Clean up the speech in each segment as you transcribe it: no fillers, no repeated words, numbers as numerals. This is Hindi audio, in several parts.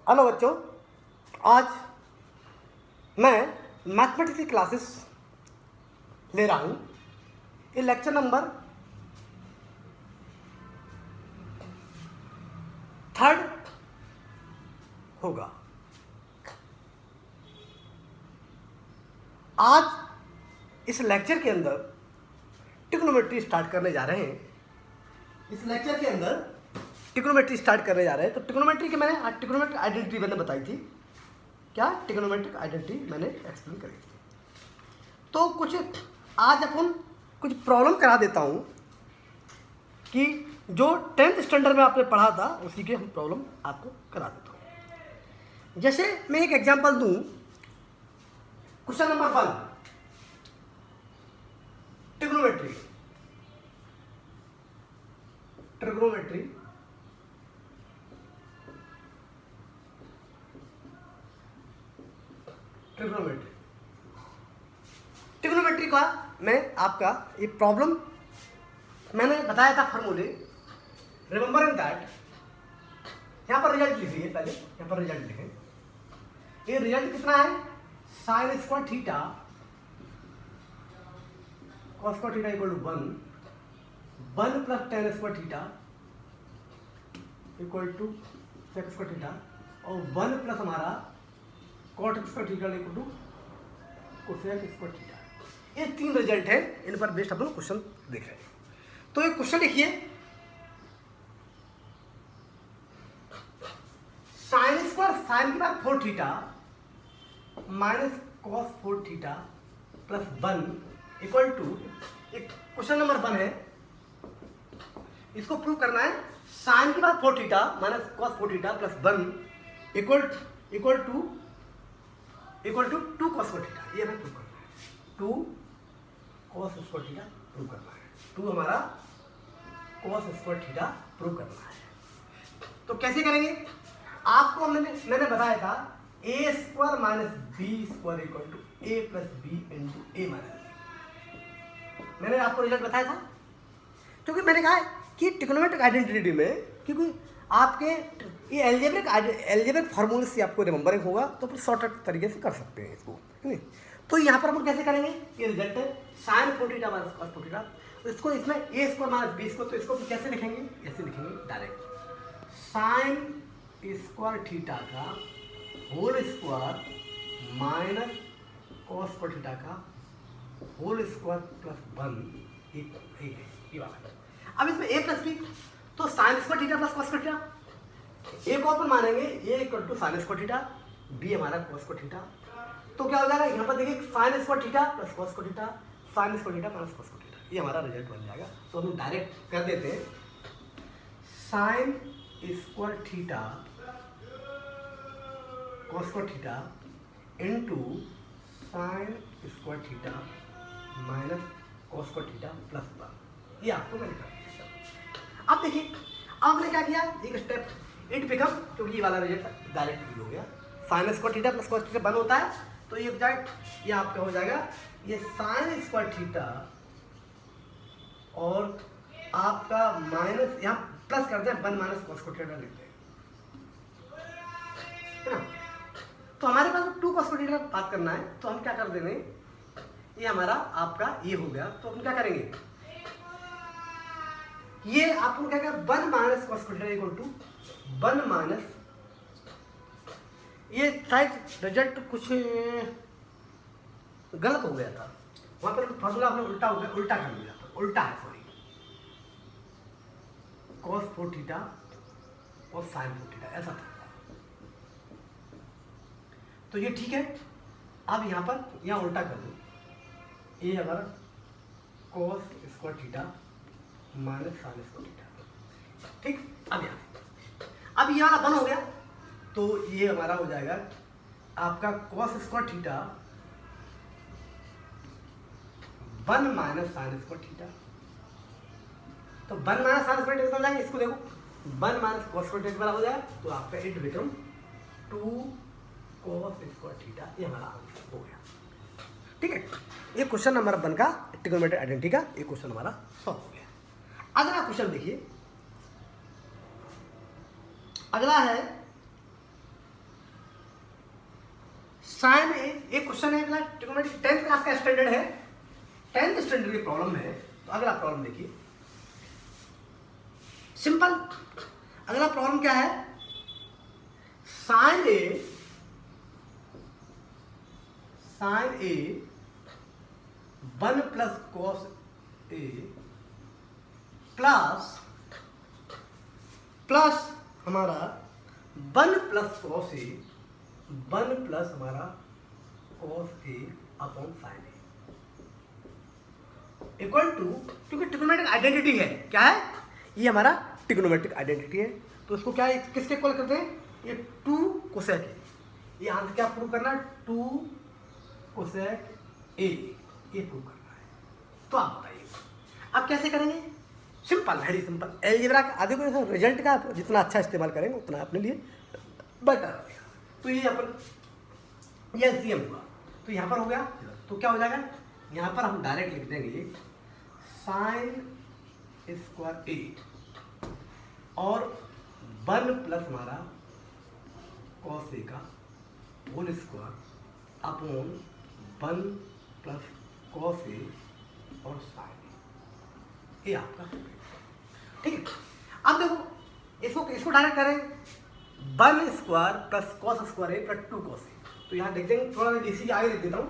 हेलो बच्चों, आज मैं मैथमेटिक्स की क्लासेस ले रहा हूँ। ये लेक्चर नंबर 3 होगा। आज इस लेक्चर के अंदर ट्रिग्नोमेट्री स्टार्ट करने जा रहे हैं। तो ट्रिग्नोमेट्री के मैंने आज ट्रिग्नोमेट्रिक आइडेंटिटी मैंने बताई थी। क्या ट्रिग्नोमेट्रिक आइडेंटिटी मैंने एक्सप्लेन करी थी। तो आज अपन कुछ प्रॉब्लम करा देता हूँ कि जो 10th स्टैंडर्ड में आपने पढ़ा था उसी के हम प्रॉब्लम आपको करा देता हूँ। जैसे मैं एक एग्जांपल दूँ, क्वेश्चन नंबर 1, ट्रिग्नोमेट्री का मैं आपका ये प्रॉब्लम मैंने बताया था फॉर्मूले। रिमेंबर इन दैट, यहाँ पर रिजल्ट लिखिए। पहले यहाँ पर रिजल्ट लिखें। ये रिजल्ट कितना है? Sine square theta cos square theta equal to 1 plus tan square theta equal to sec square theta और 1 प्लस हमारा cot square theta equal to cosec square theta. ये 3 रिजल्ट है, इन पर बेस्ड अपन क्वेश्चन देख रहे हैं। तो एक क्वेश्चन लिखिए, साइन स्क्वायर साइन के बाद 4 theta minus cos 4 theta plus 1 equal to, एक क्वेश्चन नंबर 1 है, इसको प्रूव करना है। साइन के बाद 4 theta minus cos 4 theta plus 1 equal to 2 cos square theta. ये हमें प्रूव करना है। 2 कॉस स्क्वायर थीटा प्रूव करना है। 2 हमारा कॉस स्क्वायर थीटा प्रूव करना है। तो कैसे करेंगे? आपको मैंने बताया था a square minus b square equal to A plus B into a minus b. मैंने आपको रिजल्ट बताया था, क्योंकि मैंने कहा कि ट्रिग्नोमेट्रिक आइडेंटिटी में, क्योंकि आपके ये एल्जेब्रिक फार्मूले से आपको रिमेंबरिंग होगा तो फिर शॉर्टकट तरीके से कर सकते हैं इसको, है नहीं? तो यहाँ पर अपन कैसे करेंगे? ये रिजल्ट है sine 4 theta minus cos 4 theta. इसको इसमें a square minus b square, तो इसको कैसे लिखेंगे? ऐसे लिखेंगे डायरेक्ट, साइन स्क्वायर थीटा का whole square minus cos square theta का होल स्क्वायर प्लस 1 ये वाला। अब इसमें ए प्लस बी, तो sine square theta plus cos square theta, a को अपन मानेंगे a equal to sine square theta, b हमारा कॉस स्क्वायर थीटा। तो क्या हो जाएगा? यहाँ पर देखिए sign square theta plus cos square theta, sign square theta minus cos square theta, ये हमारा रिजल्ट बन जाएगा। तो हम डायरेक्ट कर देते हैं, sign square theta cos square theta into sine square theta minus cos square theta plus 1। ये आपको मैंने कर दिया। अब देखिए, आपने क्या किया? एक स्टेप इट बिकम, क्योंकि ये वाला रिजल्ट डायरेक्ट हो गया, sign square theta plus cos theta 1 होता है, तो ये डायरेक्ट ये आपका हो जाएगा ये साइन स्क्वायर थीटा और आपका माइनस, यहाँ प्लस करते हैं 1 माइनस कॉस स्क्वायर थीटा लिखते हैं, है ना? तो हमारे पास 2 कॉस स्क्वायर थीटा बात करना है, तो हम क्या कर देंगे, ये हमारा आपका ये हो गया। तो हम क्या करेंगे, ये आपको क्या करें, 1 minus cos square theta equal to 1 minus, ये शायद रिजल्ट कुछ गलत हो गया था, वहां पर फॉर्मूला आपने उल्टा हो गया, उल्टा कर लिया था, उल्टा है, सॉरी, कॉस 4 थीटा और साइन 4 थीटा ऐसा था। तो ये ठीक है। अब यहाँ पर यहाँ उल्टा कर दो, ये हमारा cos square theta minus sine square theta, ठीक। अब ये वाला 1 हो गया, तो ये हमारा हो जाएगा आपका cos square theta 1 minus sine square theta. तो 1 माइनस साइन स्क्वायर थीटा जाएगा, इसको देखो 1 माइनस कॉस स्क्वायर थीटा हो जाएगा, तो आपका it become 2 cos square theta. ये हमारा आंसर हो गया, ठीक है। ये क्वेश्चन नंबर 1 का ट्रिग्नोमेट्रिक आइडेंटिटी का ये क्वेश्चन हमारा सॉल्व हो गया। अगला क्वेश्चन देखिए, अगला है साइन ए, एक क्वेश्चन है अगला ट्रिग्नोमेट्री 10th क्लास का स्टैंडर्ड है, 10th स्टैंडर्ड की प्रॉब्लम है। तो अगला प्रॉब्लम देखिए, सिंपल। अगला प्रॉब्लम क्या है, sine A 1 plus cos A plus हमारा 1 प्लस कॉस ए 1 प्लस हमारा cos A upon sine A equal to, क्योंकि ट्रिग्नोमेट्रिक आइडेंटिटी है, क्या है ये हमारा ट्रिग्नोमेट्रिक आइडेंटिटी है, तो इसको क्या किसके इक्वल करते हैं, ये 2 कोसेक ए। ये आंसर क्या प्रूव करना है, 2 कोसेक ए, ये प्रूव करना है। तो आप बताइए आप कैसे करेंगे, सिंपल, वेरी सिंपल। अलजेब्रा का आगे को रिजल्ट का जितना अच्छा इस्तेमाल करेंगे उतना अपने लिए बेटर रहेगा। तो ये अपन ये एलसीएम हुआ, तो यहाँ पर हो गया, तो क्या हो जाएगा, यहाँ पर हम डायरेक्ट लिख देंगे साइन स्क्वायर 8 और 1 प्लस हमारा कॉस ए का whole square upon 1 plus cos a और साइन ए, ये आपका, ठीक है। अब देखो इसको डायरेक्ट करें, 1 square plus cos square A plus 2 cos A, तो यहाँ देख देंगे, थोड़ा इसी आगे लिख देता हूँ,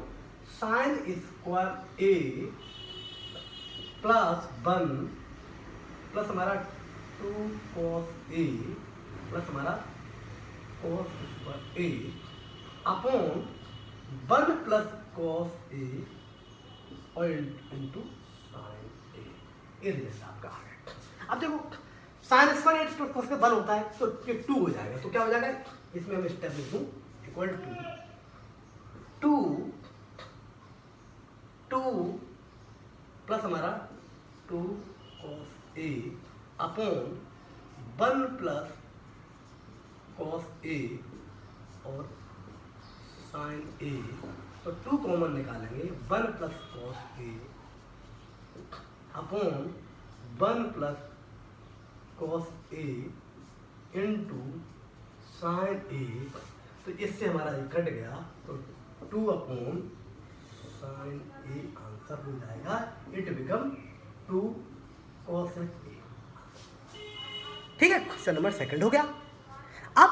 साइन स्क्वायर ए प्लस 1 प्लस हमारा 2 कॉस ए प्लस हमारा cos square A upon 1 plus cos a और इंटू साइन ए, ये रिजल्ट आपका आ गया। अब देखो साइन स्क्वायर 8 प्लस कॉस का 1 होता है, तो ये 2 हो जाएगा, तो क्या हो जाएगा, इसमें हम स्टेप लिख दूँ इक्वल टू 2 प्लस हमारा 2 cos A upon 1 plus cos a और साइन ए, तो 2 कॉमन निकालेंगे, 1 plus cos A upon 1 plus cos A into sine ए, तो इससे हमारा ये कट गया, तो 2 अपॉन साइन ए आंसर हो जाएगा, इट बिकम 2 कॉस ए। ठीक है, क्वेश्चन नंबर 2 हो गया। अब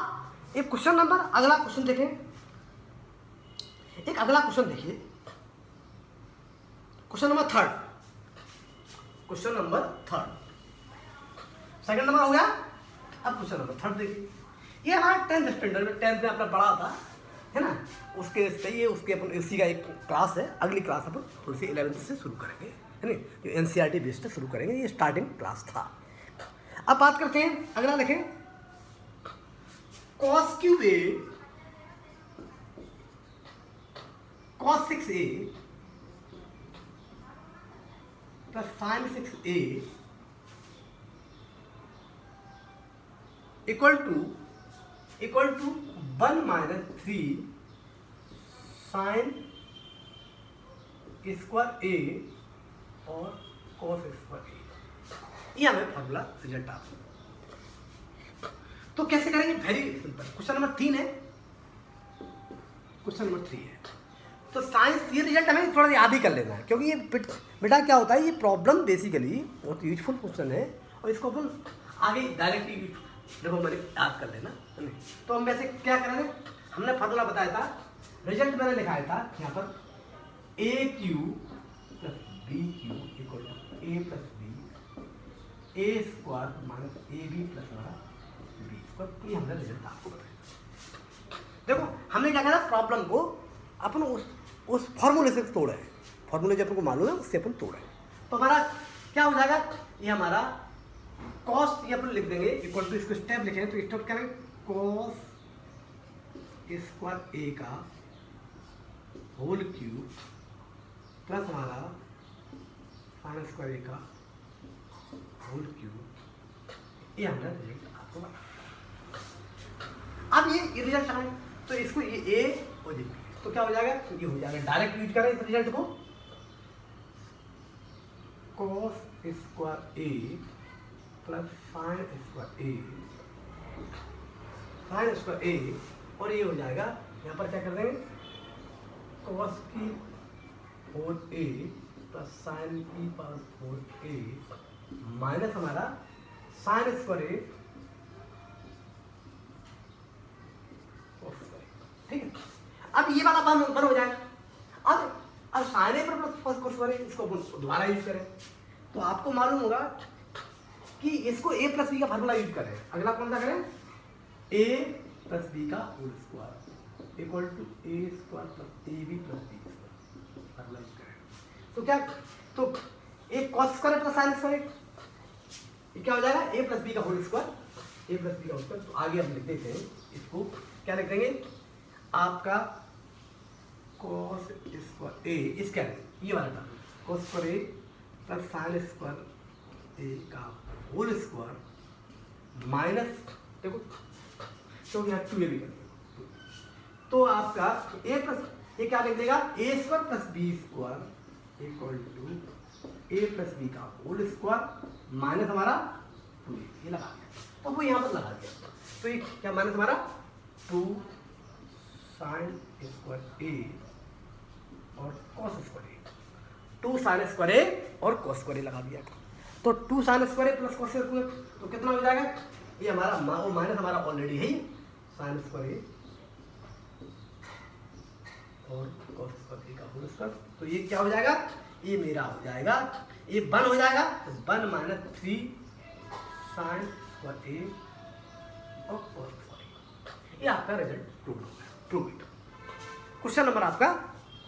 एक क्वेश्चन नंबर अगला क्वेश्चन देखें, एक अगला क्वेश्चन देखिए, question number 3, question number 3, second number हो गया। अब क्वेश्चन नंबर 3 देखिए, ये हमारा 10th स्टैंडर्ड में 10th में अपना पढ़ा था, है ना, उसके ये उसके अपन इसी का एक क्लास है, अगली क्लास अपन थोड़ी सी 11th से शुरू करेंगे, है ना, जो एनसीईआरटी बेस्ड से शुरू करेंगे, ये स्टार्टिंग क्लास था। अब बात करते हैं, अगला लिखें, cos cube A cos 6a plus sine 6a equal to 1 minus 3 sine square A और कॉस स्क्वायर ए, ये हमें फॉर्मूला रिजल्ट आता है। तो कैसे करेंगे, वेरी सिंपल। क्वेश्चन नंबर 3 है, क्वेश्चन नंबर 3 है, तो साइंस ये रिजल्ट हमें थोड़ा याद ही कर लेना है, क्योंकि ये बेटा क्या होता है, ये प्रॉब्लम बेसिकली बहुत यूजफुल क्वेश्चन है, और इसको अपन आगे डायरेक्टली देखो मैंने याद कर लेना, है ना। तो हम वैसे क्या करेंगे, हमने फार्मूला बताया था, रिजल्ट मैंने लिखाया था यहाँ पर, A cube plus B cube equal to A plus B A square minus A B plus हमारा बी स्क्वायर, ये हमने रिजल्ट आपको बताया। देखो हमने क्या करा, प्रॉब्लम को अपन उस फॉर्मूले से तोड़ा है, फॉर्मूले जो अपन को मालूम है उससे अपन तोड़ा है, तो हमारा क्या हो जाएगा, ये हमारा कॉस, ये अपन लिख देंगे इक्वल टू, इसको स्टेप लिखेंगे तो स्टेप करेंगे कॉस स्क्वायर ए का होल क्यूब प्लस हमारा साइन स्क्वायर ए का होल क्यूब, ये हमारा रिजल्ट आपको बता। अब ये रिजल्ट आए तो इसको ये ए और ये तो क्या हो जाएगा, ये हो जाएगा, डायरेक्ट यूज करें इस रिजल्ट को, cos square A plus sine square A और ये हो जाएगा, यहाँ पर क्या कर देंगे कॉस की 4a प्लस साइन की पावर 4a माइनस हमारा साइन स्क्वायर ए, ठीक है। अब ये वाला बन हो जाएगा। अब साइन ए पर प्लस कॉस स्क्वायर ए, इसको दोबारा यूज करें तो आपको मालूम होगा कि इसको a प्लस बी का फार्मूला यूज करें। अगला कौन सा करें? a प्लस बी का whole square equal to A square plus A B plus B square formula use करें। तो क्या, तो एक cos square plus sine square, ये क्या हो जाएगा? a प्लस बी का whole square, a plus B का होल स्क्वायर। तो आगे हम लिख देते हैं इसको, क्या लिख देंगे? आपका कॉस स्क्वायर ए, इसका ये वाला था कॉस स्क्वायर ए प्लस साइन स्क्वायर ए का होल स्क्वायर माइनस, देखो तो यहाँ 2a भी कर, तो आपका a प्लस ये क्या लिख देगा? A square plus B square equal to A plus B का होल स्क्वायर माइनस हमारा 2a, ये लगा दिया। तो वो यहाँ पर लगा दिया, तो ये क्या माइनस हमारा 2 साइन स्क्वायर ए और cos square A, 2 sign square A और कॉस स्क्वायर ए लगा दिया। तो 2 साइन स्क्वायर ए प्लस कॉस स्क्वायर तो कितना हो जाएगा? ये हमारा माइनस हमारा ऑलरेडी है साइन स्क्वायर ए और कॉस स्क्वायर ए का होल स्क्वायर। तो ये क्या हो जाएगा? ये मेरा हो जाएगा, ये 1 हो जाएगा, तो 1 माइनस 3 साइन स्क्वायर ए और कॉस स्क्वायर ए। ये आपका रिजल्ट प्रूव हो गया, प्रूव इट। क्वेश्चन नंबर आपका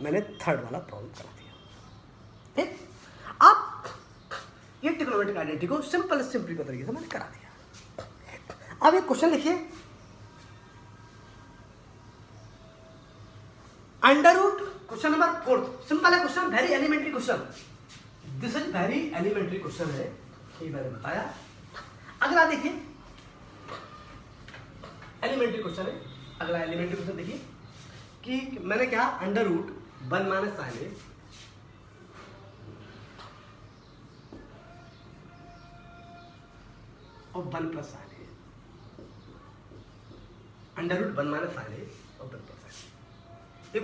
मैंने थर्ड वाला प्रॉब्लम करा दिया, ठीक। आप ये ट्रिग्नोमेट्रिक आइडेंटिटी को सिंपल तरीके से मैंने करा दिया। अब एक क्वेश्चन लिखिए, under root, question number 4, simple है question, very elementary question, this is very elementary question है, ये मैंने बताया। अगला देखिए, एलिमेंट्री क्वेश्चन है, अगला एलिमेंट्री क्वेश्चन देखिए कि मैंने क्या, under root 1 minus sine A और 1 plus sine A, under root 1 minus sine A और 1 plus sine A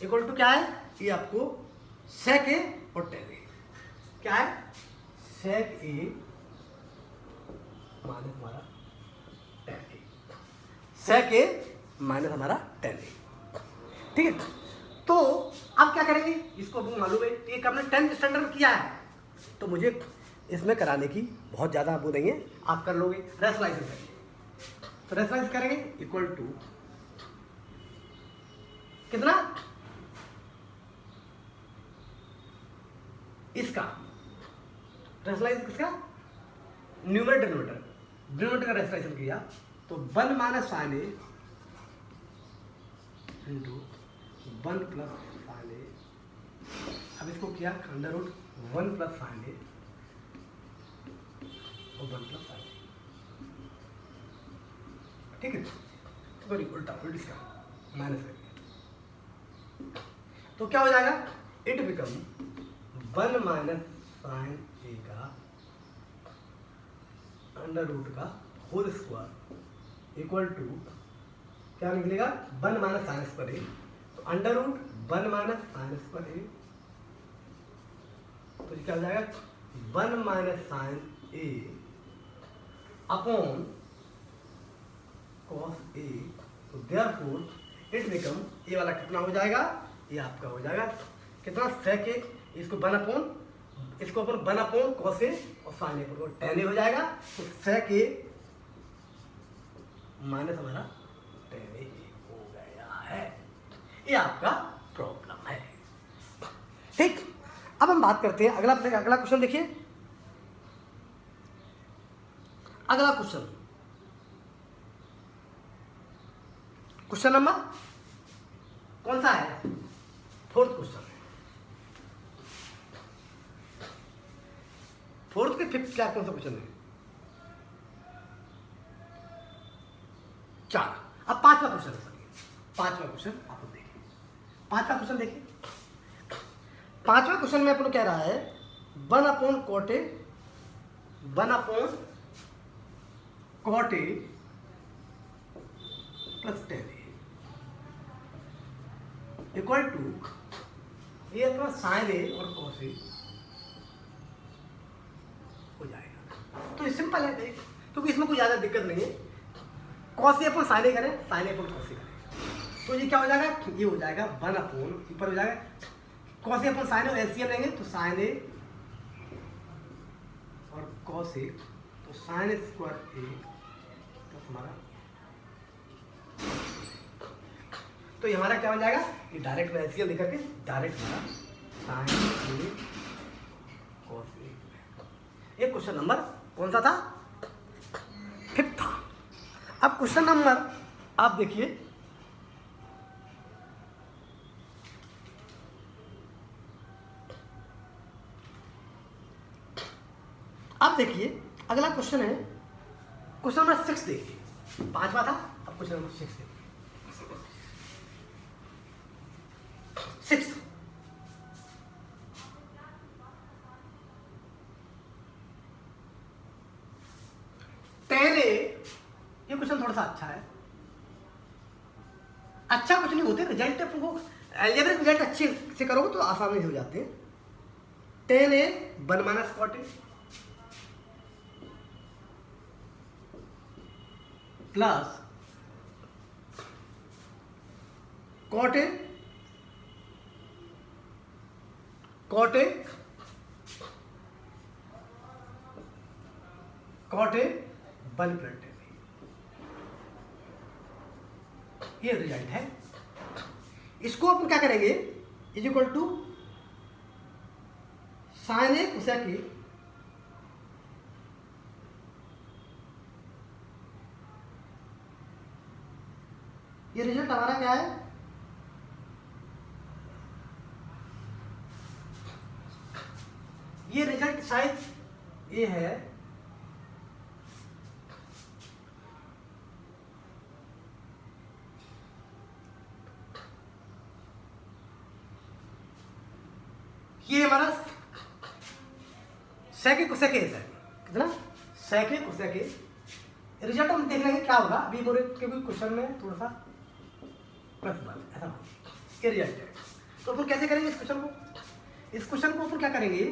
equal to क्या है? ये आपको सेक ए और टेन ए, क्या है? सेक ए माइनस हमारा टेन ए, सेक ए माइनस हमारा टेन ए, ठीक है। तो अब क्या करेंगे, इसको आपको मालूम है एक आपने 10th स्टैंडर्ड में किया है, तो मुझे इसमें कराने की बहुत ज़्यादा वो नहीं है, आप कर लोगे। रेशनलाइज करेंगे, तो रेशनलाइज करेंगे इक्वल टू कितना, इसका रेशनलाइज किसका, न्यूमरेटर डिनोमिनेटर का रेशनलाइजेशन किया तो 1 माइनस साइन ए इंटू 1 प्लस साइन ए, अब इसको किया under root 1 plus sine A और 1 प्लस साइन ए, ठीक है। सॉरी उल्टा इसका माइनस कर, तो क्या हो जाएगा? It become 1 minus sine A का अंडर रूट का होल स्क्वायर इक्वल टू क्या निकलेगा? 1 माइनस साइन स्क्वायर ए, तो under root 1 minus sine square A, तो क्या हो जाएगा? 1 minus sine A upon cos A, तो देयरफॉर इट बिकम, ये वाला कितना हो जाएगा? ये आपका हो जाएगा कितना, सेक ए, इसको 1 अपॉन, इसको अपन 1 अपॉन कॉस ए और साइन ए पर टेन ए हो जाएगा, तो सेक ए माइनस हमारा टेन ए हो गया है। ये आपका प्रॉब्लम है, ठीक। अब हम बात करते हैं अगला क्वेश्चन देखिए, अगला क्वेश्चन नंबर कौन सा है? 4th क्वेश्चन है, 4th के 5th क्या कौन सा क्वेश्चन है? 4। अब 5वां क्वेश्चन है, 5वां क्वेश्चन आप लोग देखिए, 5वां क्वेश्चन देखिए। 5वां क्वेश्चन में अपन कह रहा है 1 upon cot A, 1 upon cot A plus tan A, equal to ये अपना साइन ए और कॉस ए हो जाएगा। तो ये सिंपल है देख, क्योंकि इसमें कोई ज़्यादा दिक्कत नहीं है। कॉस ए अपन साइन ए करें, sign A upon cos A करें, तो ये क्या हो जाएगा, ये हो जाएगा 1/, ऊपर हो जाएगा कॉस ए अपन साइन ए एलसीएम लेंगे तो साइन ए और कॉस ए, तो साइन स्क्वायर ए तो हमारा, तो ये हमारा क्या बन जाएगा, ये डायरेक्ट में एलसीएम लेकर के डायरेक्ट हमारा साइन ए कॉस ए। ये क्वेश्चन नंबर कौन सा था, 5th था। अब क्वेश्चन नंबर आप देखिए, अब देखिए अगला क्वेश्चन है क्वेश्चन नंबर 6 देखिए, 5वां था, अब क्वेश्चन नंबर 6 देखिए। 6 10A, ये क्वेश्चन थोड़ा सा अच्छा है, अच्छा कुछ नहीं होते, रिजल्ट आपको अलजेब्रिक रिजल्ट अच्छे से करोगे तो आसानी से हो जाते हैं। 10A 1 - cot A plus cot A cot A 1 + 10, ये रिजल्ट है। इसको अपन क्या करेंगे, is equal to sine A cosec A ये रिजल्ट हमारा क्या है, ये रिजल्ट शायद ये है, ये हमारा सेके कोसेक ए है, कितना सेके कोसेक ए। रिजल्ट हम देख लेंगे क्या होगा, अभी बोले क्योंकि क्वेश्चन में थोड़ा सा प्लस ऐसा ये रिजल्ट है। तो अपन कैसे करेंगे इस क्वेश्चन को, इस क्वेश्चन को अपन क्या करेंगे,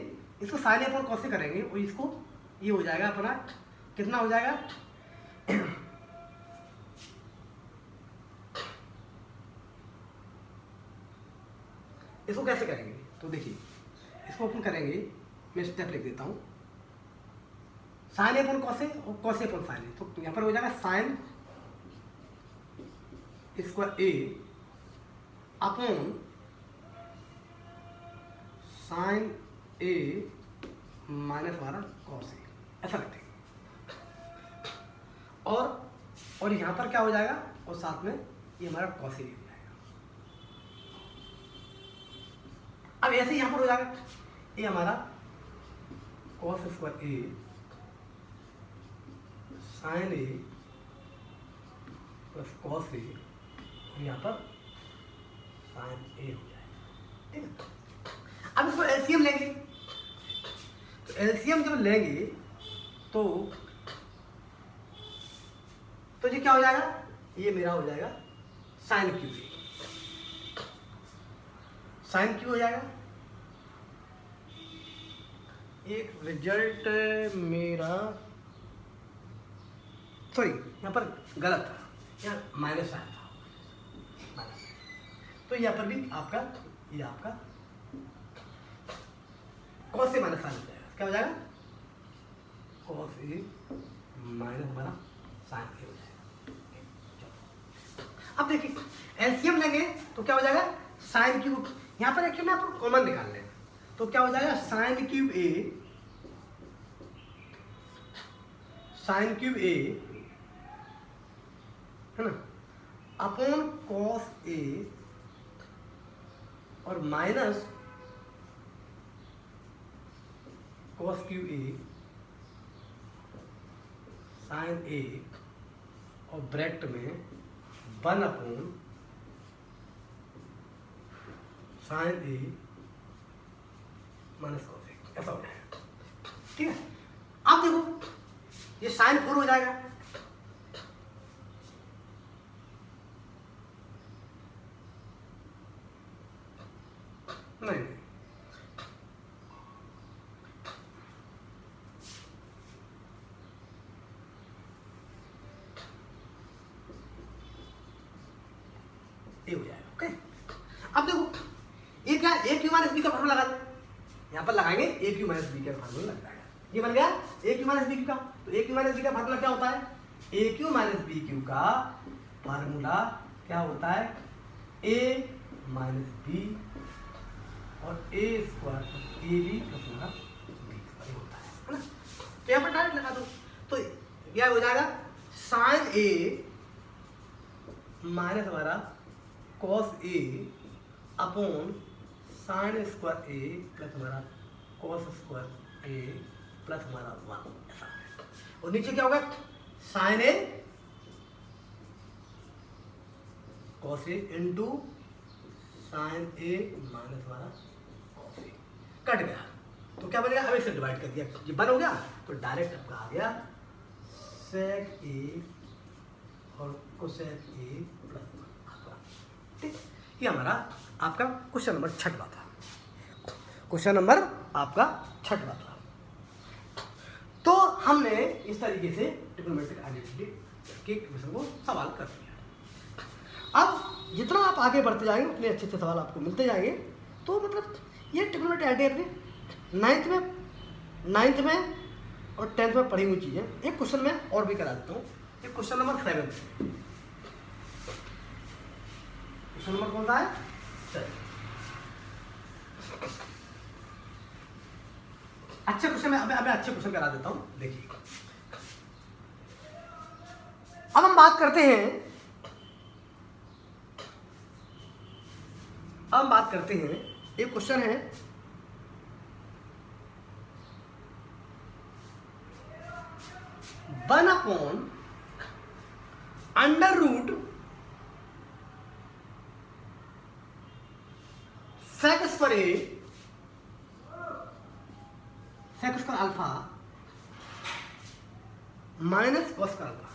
इसको साइन अपन कॉस से करेंगे और इसको ये हो जाएगा अपना, कितना हो जाएगा, इसको कैसे करेंगे, तो देखिए इसको अपन करेंगे, मैं स्टेप लिख देता हूँ, साइन अपन कॉसे और कॉसे अपन साइन, तो यहाँ पर हो जाएगा साइन स्क्वायर ए अपॉन साइन ए माइनस हमारा कॉस ए, ऐसा लिखते हैं। और यहाँ पर क्या हो जाएगा, और साथ में ये हमारा कॉस ए हो जाएगा। अब ऐसे यहाँ पर हो जाएगा, ये हमारा cos square A sign A plus cos a, और यहाँ पर साइन ए हो जाएगा, ठीक है। अब इसको एलसीएम लेंगे, तो एलसीएम जब लेंगे तो ये क्या हो जाएगा, ये मेरा हो जाएगा sine cube A, sine cube हो जाएगा। एक रिजल्ट मेरा, सॉरी यहाँ पर गलत था, यहाँ माइनस आया था, माइनस, तो यहाँ पर भी आपका ये आपका कॉस ए माइनस साइन हो जाएगा, क्या हो जाएगा, कॉस ए माइनस हमारा साइन ए हो जाएगा। अब देखिए एलसीएम लेंगे तो क्या हो जाएगा, साइन क्यूब, यहाँ पर एक्चुअली आपको कॉमन निकाल लें, तो क्या हो जाएगा साइन क्यूब ए, साइन क्यूब ए है ना, अपॉन कॉस ए और minus cos cube A sign A और ब्रैकेट में 1 upon sine A minus cos A, ऐसा हो जाएगा, ठीक है। अब देखो ये साइन 4 हो जाएगा, ए हो जाएगा। ओके, अब देखो ये क्या, ए क्यू माइनस बी का फॉर्मूला लगा दें, यहाँ पर लगाएंगे ए क्यू माइनस बी का फॉर्मूला लग जाएगा। ये बन गया ए क्यू माइनस बी क्यू का। तो ए क्यू माइनस बी का फॉर्मूला क्या होता है, ए क्यू माइनस बी क्यू का फार्मूला क्या होता है, ए माइनस बी और ए स्क्वायर ए बी प्लस हमारा बी स्क्वायर होता है ना। तो यहाँ पर डायरेक्ट लगा दो, तो क्या हो जाएगा, साइन ए माइनस हमारा cos A upon sign square A plus हमारा कॉस स्क्वायर ए प्लस हमारा 1 ऐसा है। और नीचे क्या होगा, sign A cos A into sine A minus हमारा कॉस ए, कट गया। तो क्या बनेगा, अब इसे डिवाइड कर दिया, ये बन हो गया, तो डायरेक्ट आपका आ गया सेक ए और कोसेक ए प्लस 1। ठीक, ये हमारा आपका क्वेश्चन नंबर 6 था। क्वेश्चन नंबर आपका 6 था। तो हमने इस तरीके से ट्रिग्नोमेट्रिक आइडेंटिटी के क्वेश्चन को सवाल कर दिया। अब जितना आप आगे बढ़ते जाएंगे उतने अच्छे अच्छे सवाल आपको मिलते जाएंगे। तो मतलब ये ट्रिग्नोमेट्रिक आइडेंटिटी 9th में और 10th में पढ़ी हुई चीज़ें। एक क्वेश्चन में और भी करा देता हूँ, एक क्वेश्चन नंबर 7। क्वेश्चन नंबर कौन सा है, 7। अच्छे क्वेश्चन में अभी अच्छे क्वेश्चन करा देता हूं। देखिए अब हम बात करते हैं, एक क्वेश्चन है, one upon under root sec square A sec square alpha minus cos square alpha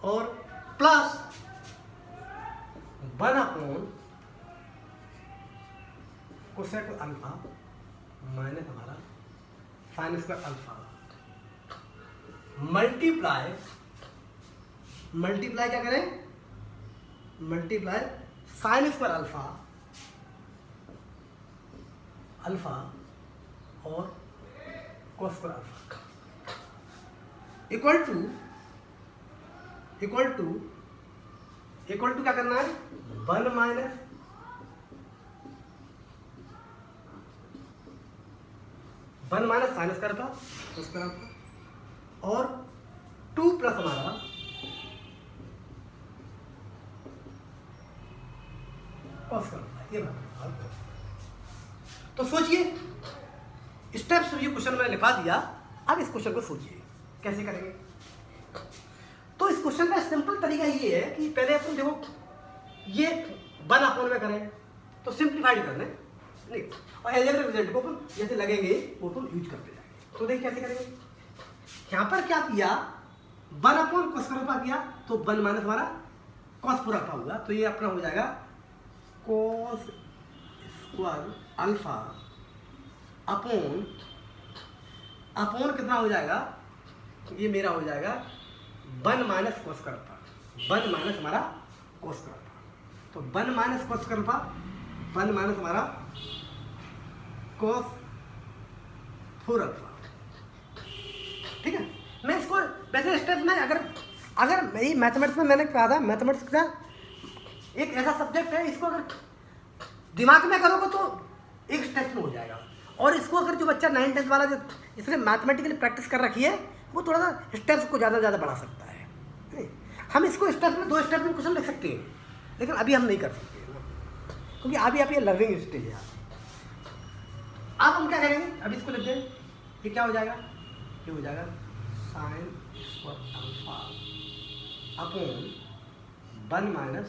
और plus 1 upon cosec alpha minus हमारा साइन स्क्वायर अल्फा मल्टीप्लाई क्या करें, मल्टीप्लाई साइन स्क्वायर अल्फा और cos square alpha equal to क्या करना है, 1 माइनस साइन स्क्वायर अल्फा और 2 प्लस हमारा कॉस स्क्वायर अल्फा। ये बात तो सोचिए, स्टेप्स ये क्वेश्चन मैंने लिखा दिया। अब इस क्वेश्चन को सोचिए कैसे करेंगे। तो इस क्वेश्चन का सिंपल तरीका ये है कि पहले अपन देखो ये 1 अपॉन में करें तो सिंप्लीफाइड कर लें, नहीं, और अलजेब्रिक रिजल्ट को अपन जैसे लगेंगे वो तो यूज करते जाएंगे। तो देखिए कैसे करेंगे। यहाँ पर क्या किया, 1 अपॉन कॉस स्क्वायर अल्फा किया तो 1 माइनस हमारा कॉस पूरा अल्फा होगा। तो ये अपना हो जाएगा कॉस स्क्वायर अल्फा अपॉन कितना हो जाएगा, ये मेरा हो जाएगा 1 minus cos square alpha, 1 minus हमारा कॉस स्क्वायर अल्फा। तो 1 minus cos square alpha 1 minus हमारा कॉस 4 अल्फा। ठीक है, मैं इसको वैसे स्टेप में अगर मेरी मैथमेटिक्स में मैंने कहा था, मैथमेटिक्स का एक ऐसा सब्जेक्ट है, इसको अगर दिमाग में करोगे तो एक स्टेप में हो जाएगा। और इसको अगर जो बच्चा 9th-10th वाला जो इसने मैथमेटिकली प्रैक्टिस कर रखी है वो थोड़ा सा स्टेप्स को ज़्यादा बढ़ा सकता है। नहीं, हम इसको स्टेप में 2 स्टेप में क्वेश्चन लिख सकते हैं, लेकिन अभी हम नहीं कर सकते क्योंकि अभी आप ये लर्निंग स्टेज है। अब हम क्या करेंगे, अभी इसको लिख दें, ये क्या हो जाएगा, ये हो जाएगा sine square alpha upon 1 minus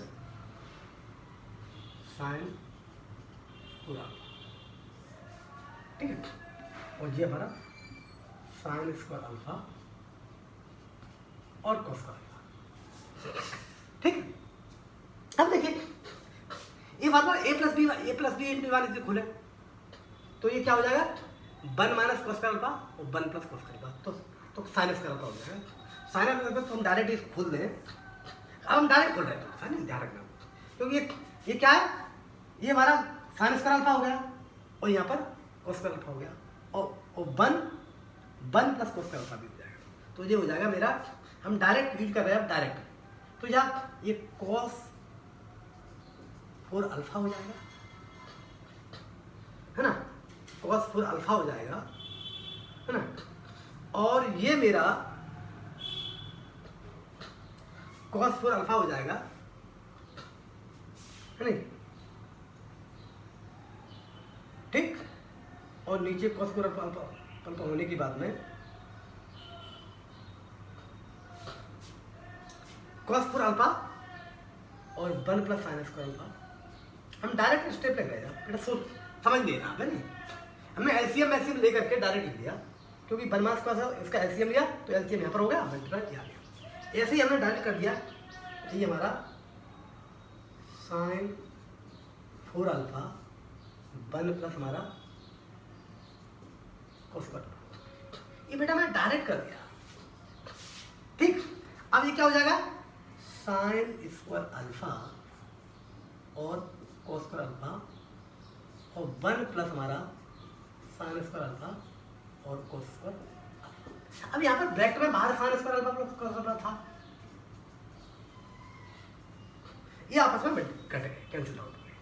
sine पूरा। ठीक है, और ये हमारा साइन स्क्वायर अल्फा और कॉस स्क्वायर अल्फा। ठीक है, अब देखिए ये formula a plus B into 1 इसे खोले तो ये क्या हो जाएगा 1 माइनस कॉस स्क्वायर अल्फा और 1 प्लस कॉस स्क्वायर अल्फा। तो तो साइन स्क्वायर अल्फा हो जाएगा। साइन अल्फा तो हम डायरेक्ट इसको खोल दें, अब हम डायरेक्ट खोल रहे हैं, साइन ध्यान रखना, क्योंकि ये क्या है, ये हमारा साइन स्क्वायर अल्फा हो गया और यहाँ पर कोस स्क्वायर अल्फा हो गया, और one plus cos square alpha भी हो जाएगा। तो ये हो जाएगा मेरा, हम डायरेक्ट यूज कर रहे हैं डायरेक्ट, तो यहाँ ये कॉस 4 अल्फा हो जाएगा, है ना, कॉस 4 अल्फा हो जाएगा, है ना, और ये मेरा कॉस 4 अल्फा हो जाएगा, है नहीं, ठीक, और नीचे कॉस 4 अल्फा होने की बाद में कॉस 4 अल्फा और 1 प्लस साइन स्क्वायर अल्फा। हम डायरेक्ट स्टेप लग रहे हैं, बेटा सोच समझ लेना, है नहीं, हमने एलसीएम लेकर के डायरेक्ट लिख दिया, क्योंकि 1 मास का इसका एलसीएम लिया तो एलसीएम यहाँ पर हो गया, मल्टीप्लाई किया गया, ऐसे ही हमने डायरेक्ट कर दिया। ये हमारा साइन 4 अल्फा 1 प्लस हमारा कोस स्क्वायर, ये बेटा मैंने डायरेक्ट कर दिया, ठीक। अब ये क्या हो जाएगा, साइन स्क्वायर अल्फा और कोस स्क्वायर अल्फा और 1 प्लस हमारा साइन स्क्वायर अल्फा और कोस स्क्वायर अल्फा। अब यहाँ पर ब्रैकेट में बाहर sign square alpha plus cos alpha था, ये आपस में कट गए, कैंसिल आउट हो गए,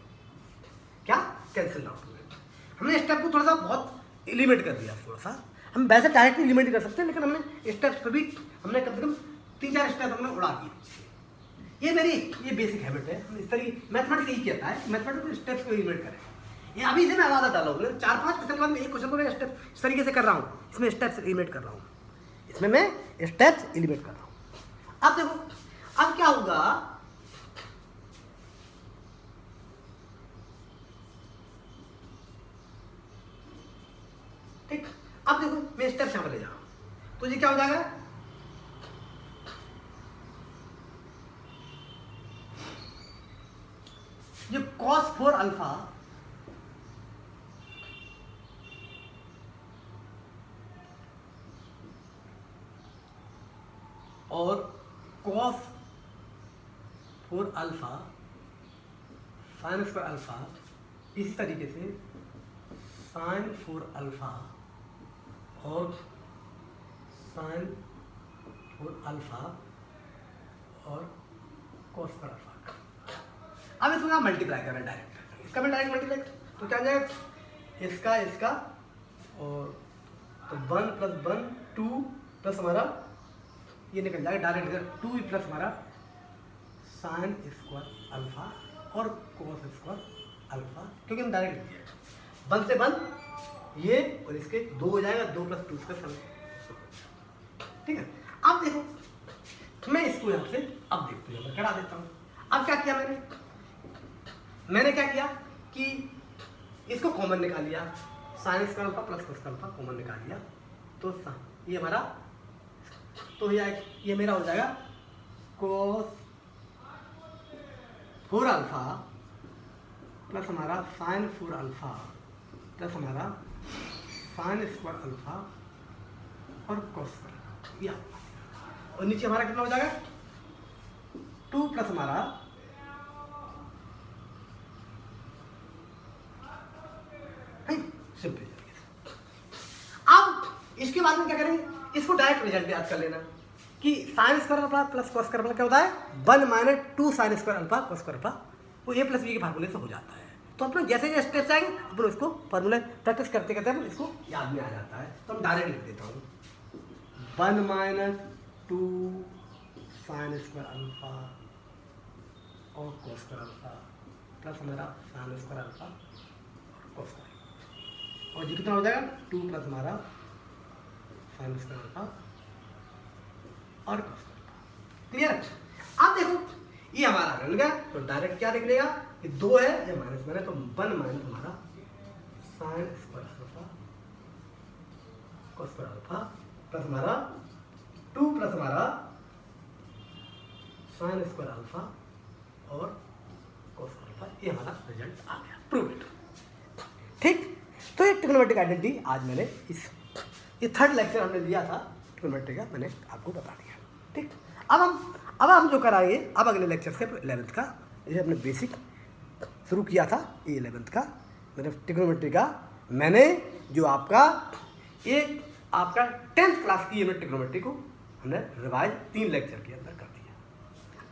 क्या कैंसिल आउट हो गए। हमने स्टेप को थोड़ा सा बहुत एलिमेंट कर दिया, थोड़ा सा हम वैसे डायरेक्ट एलिमेंट कर सकते हैं, लेकिन हमने स्टेप्स पर भी हमने कम से कम 3-4 स्टेप हमने उड़ा दिए। ये मेरी ये बेसिक हैबिट है, हम इस तरीके मैथमेटिक्स यही कहता है, मैथमेटिक्स स्टेप्स को एलिमेट करें। ये अभी से मैं आवाज़ डाला हूँ, 4-5 क्वेश्चन के बाद मैं एक क्वेश्चन को मैं स्टेप इस तरीके से कर रहा हूँ, इसमें स्टेप्स एलिमेट कर रहा हूँ, इसमें मैं स्टेप्स एलिमेट कर रहा हूँ। अब देखो अब क्या होगा, ठीक, अब देखो मैं स्टेप्स यहाँ पर ले जा रहा हूँ, तो ये क्या हो जाएगा, ये cos 4 अल्फा और cos 4 alpha sign square alpha, इसी तरीके से साइन 4 अल्फा और साइन 4 अल्फा और cos स्क्वायर अल्फा। अब इसको आप मल्टीप्लाई कर रहे हैं डायरेक्ट, इसका मैं डायरेक्ट मल्टीप्लाई, तो क्या जाएगा, इसका और तो 1 प्लस 1 2 प्लस हमारा ये निकल जाएगा डायरेक्ट 2 प्लस हमारा साइन स्क्वायर अल्फा और कोस स्क्वायर अल्फा, क्योंकि हम डायरेक्ट लिख दिया 1 से 1 ये और इसके 2 हो जाएगा, 2 प्लस 2 इसका 7, ठीक है। अब देखो मैं इसको यहाँ से अब देखते हैं करा देता हूँ। अब क्या किया मैंने क्या किया कि इसको कॉमन निकाल लिया, sign square alpha plus cos alpha common निकाल लिया, तो ये हमारा, तो ये मेरा हो जाएगा कोस 4 अल्फा प्लस हमारा साइन 4 अल्फा प्लस हमारा साइन स्क्वायर अल्फा और कोस स्क्वायर, या और नीचे हमारा कितना हो जाएगा 2 प्लस हमारा सिंपल। अब इसके बाद में क्या करेंगे, इसको डायरेक्ट रिजल्ट याद कर लेना कि sign square alpha plus cos square alpha क्या होता है 1 minus 2 sign square alpha cos square alpha, वो a प्लस बी के फार्मूले से हो जाता है। तो अपने जैसे जैसे स्टेप्स आएंगे अपन इसको फार्मूले प्रैक्टिस करते करते अपन इसको याद में आ जाता है। तो हम डायरेक्ट लिख देता हूँ 1 माइनस 2 साइन स्क्वायर अल्फा और कोस स्क्वायर अल्फा प्लस हमारा साइन स्क्वायर अल्फा और कोस स्क्वायर, और जी कितना हो जाएगा 2 प्लस हमारा साइन स्क्वायर अल्फा और कोस स्क्वायर। क्लियर? अब देखो ये हमारा बन गया, तो डायरेक्ट क्या लिख लेगा, ये 2 है ये माइनस में है, तो 1 माइनस हमारा sine square alpha cos square alpha plus हमारा 2 प्लस हमारा साइन स्क्वायर अल्फा और कोस अल्फा, ये हमारा रिजल्ट आ गया, प्रूव इट। ठीक, तो ये ट्रिग्नोमेट्रिक आइडेंटिटी आज मैंने ये 3rd लेक्चर हमने लिया था ट्रिग्नोमेट्री का मैंने आपको बता दिया। ठीक, अब हम जो कराएंगे अब अगले लेक्चर से 11th का, जैसे अपने बेसिक शुरू किया था ये 11th का मैंने ट्रिग्नोमेट्री का, मैंने जो आपका एक आपका 10th क्लास की यूनिट ट्रिग्नोमेट्री को हमने रिवाइज 3 लेक्चर के अंदर कर दिया।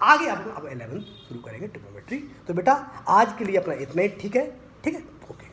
आगे आप अब 11th शुरू करेंगे ट्रिग्नोमेट्री। तो बेटा आज के लिए अपना इतना ही, ठीक है, ओके।